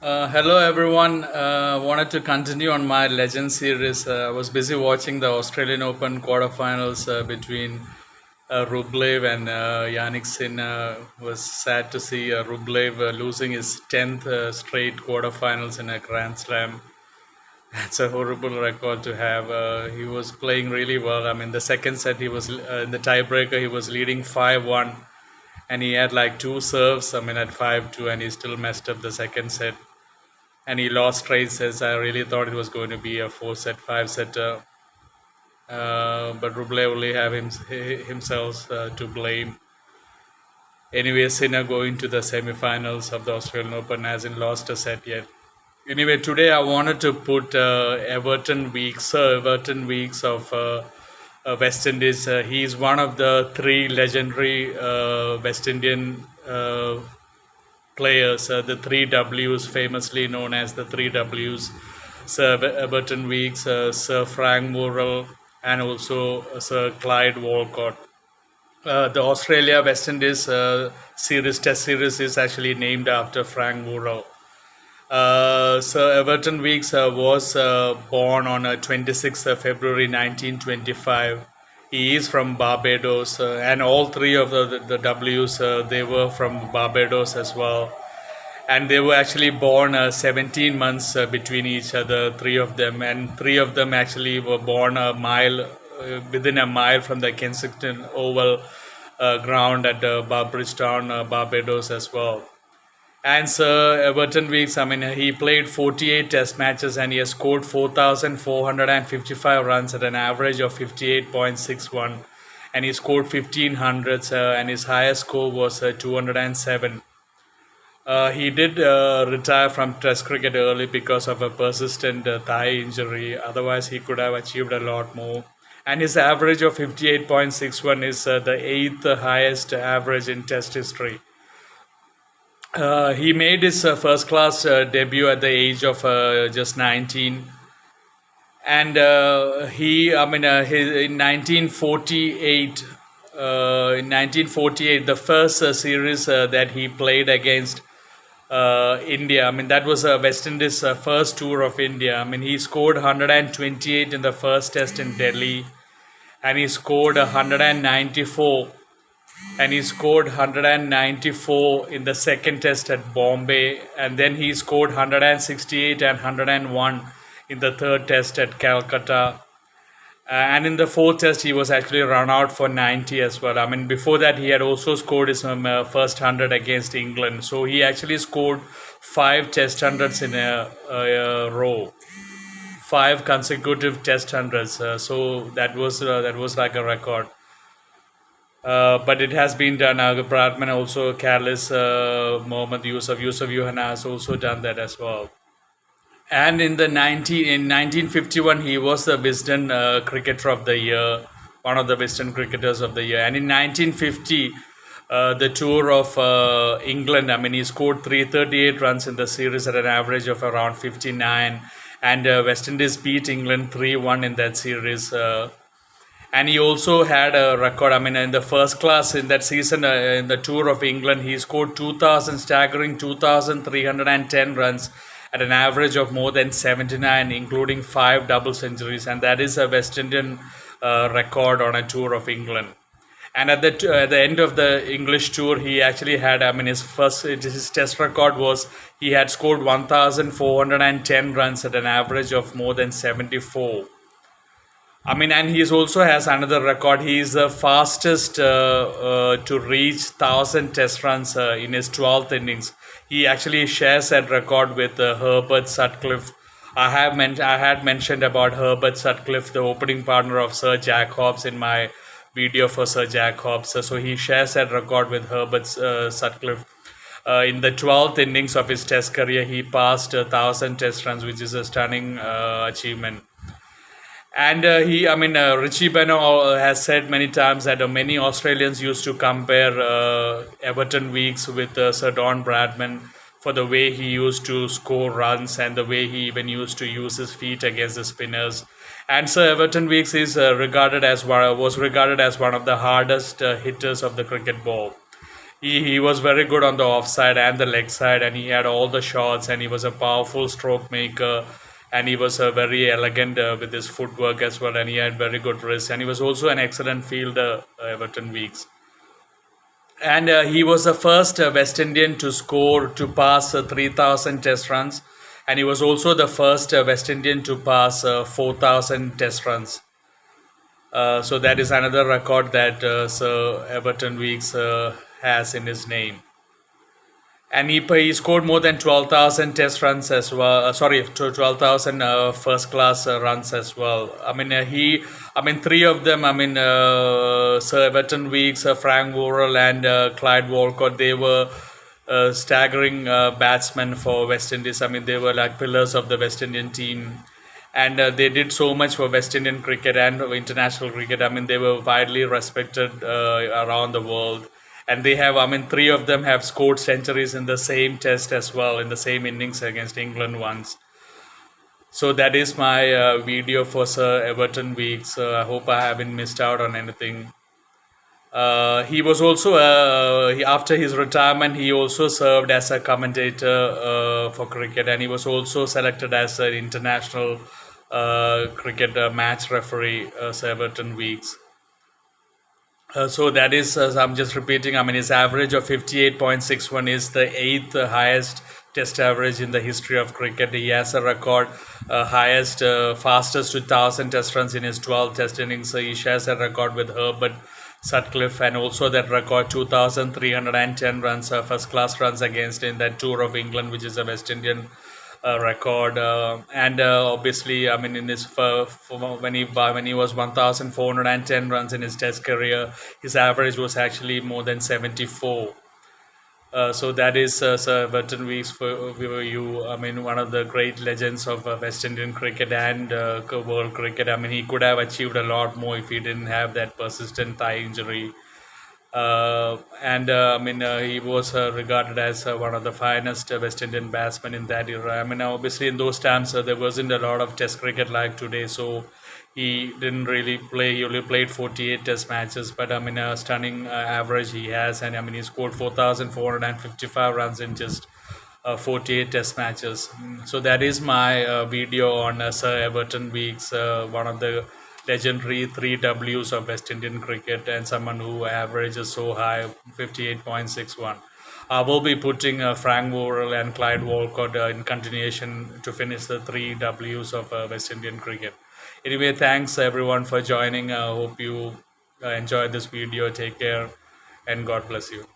Hello everyone. Wanted to continue on my Legend series. I was busy watching the Australian Open quarterfinals between Rublev and Yannick Sinner. Was sad to see Rublev losing his 10th straight quarterfinals in a Grand Slam. That's a horrible record to have. He was playing really well. I mean, the second set he was in the tiebreaker. He was leading 5-1, and he had like two serves. I mean, at 5-2, and he still messed up the second set and he lost straight sets. I really thought it was going to be a 4-set, 5-set, but Rublev only have himself to blame. Anyway, Sinner going to the semi-finals of the Australian Open hasn't lost a set yet. Anyway, today I wanted to put Everton Weeks of West Indies. He's one of the three legendary West Indian players, the three W's, famously known as the three W's, Sir Everton Weeks, Sir Frank Worrell, and also Sir Clyde Walcott. The Australia West Indies Test series is actually named after Frank Worrell. Sir Everton Weeks was born on 26th of February 1925. He is from Barbados, and all three of the W's, they were from Barbados as well. And they were actually born 17 months between each other, three of them. And three of them actually were born within a mile from the Kensington Oval ground at Bridgetown, Barbados as well. And Sir Everton Weeks, I mean, he played 48 test matches and he has scored 4,455 runs at an average of 58.61. And he scored 1,500s and his highest score was 207. He did retire from Test cricket early because of a persistent thigh injury. Otherwise, he could have achieved a lot more. And his average of 58.61 is the 8th highest average in Test history. He made his first-class debut at the age of just 19, and in 1948, the first series that he played against India. I mean, that was West Indies' first tour of India. I mean, he scored 128 in the first test in Delhi, and he scored 194. And he scored 194 in the second test at Bombay, and then he scored 168 and 101 in the third test at Calcutta. And in the fourth test, he was actually run out for 90 as well. I mean, before that, he had also scored his first 100 against England. So he actually scored 5 test hundreds in a row. 5 consecutive test hundreds. So that was like a record. But it has been done. Bradman also, careless. Mohammad Yusuf Yuhan has also done that as well. And in 1951, he was the Wisden Cricketer of the Year, one of the Wisden Cricketers of the Year. And in 1950, the tour of England, I mean, he scored 338 runs in the series at an average of around 59. And West Indies beat England 3-1 in that series. And he also had a record. I mean, in the first class in that season, in the Tour of England, he scored staggering 2,310 runs at an average of more than 79, including 5 double centuries. And that is a West Indian record on a Tour of England. And at the end of the English tour, he actually had, I mean, his test record was he had scored 1,410 runs at an average of more than 74. I mean, and he also has another record. He is the fastest to reach 1,000 test runs in his 12th innings. He actually shares that record with Herbert Sutcliffe. I had mentioned about Herbert Sutcliffe, the opening partner of Sir Jack Hobbs, in my video for Sir Jack Hobbs. So he shares that record with Herbert Sutcliffe. In the 12th innings of his test career, he passed 1,000 test runs, which is a stunning achievement. And Richie Beno has said many times that many Australians used to compare Everton Weeks with Sir Don Bradman for the way he used to score runs and the way he even used to use his feet against the spinners. And Sir Everton Weeks is was regarded as one of the hardest hitters of the cricket ball. He was very good on the offside and the leg side, and he had all the shots, and he was a powerful stroke maker, and he was very elegant with his footwork as well, and he had very good wrist, and he was also an excellent fielder, Everton Weeks. And he was the first West Indian to score to pass 3,000 Test runs, and he was also the first West Indian to pass 4,000 Test runs. So that is another record that Sir Everton Weeks has in his name. And he scored more than 12,000 test runs as well. 12,000 first class runs as well. Three of them, Sir Everton Weeks, Frank Worrell, and Clyde Walcott, they were staggering batsmen for West Indies. They were like pillars of the West Indian team. And they did so much for West Indian cricket and international cricket. They were widely respected around the world. And they have, three of them have scored centuries in the same test as well, in the same innings against England once. So that is my video for Sir Everton Weeks. I hope I haven't missed out on anything. He was also, after his retirement, he also served as a commentator for cricket, and he was also selected as an international cricket match referee, Sir Everton Weeks. So that is, I'm just repeating, his average of 58.61 is the eighth highest test average in the history of cricket. He has a record fastest to 1,000 test runs in his 12 test innings. So he shares a record with Herbert Sutcliffe, and also that record 2,310 runs, first class runs against in that tour of England, which is a West Indian record. And obviously, in his when he was 1,410 runs in his test career, his average was actually more than 74. So that is Sir Everton Weeks for you. One of the great legends of West Indian cricket and world cricket. He could have achieved a lot more if he didn't have that persistent thigh injury. He was regarded as one of the finest West Indian batsmen in that era. Obviously in those times there wasn't a lot of Test cricket like today, so he didn't really play. He only played 48 Test matches, but a stunning average he has, and he scored 4,455 runs in just 48 Test matches. So that is my video on Sir Everton Weeks, one of the legendary 3 Ws of West Indian cricket, and someone who averages so high, 58.61. I will be putting Frank Worrell and Clyde Walcott in continuation to finish the 3 Ws of West Indian cricket. Anyway, thanks everyone for joining. I hope you enjoyed this video. Take care and God bless you.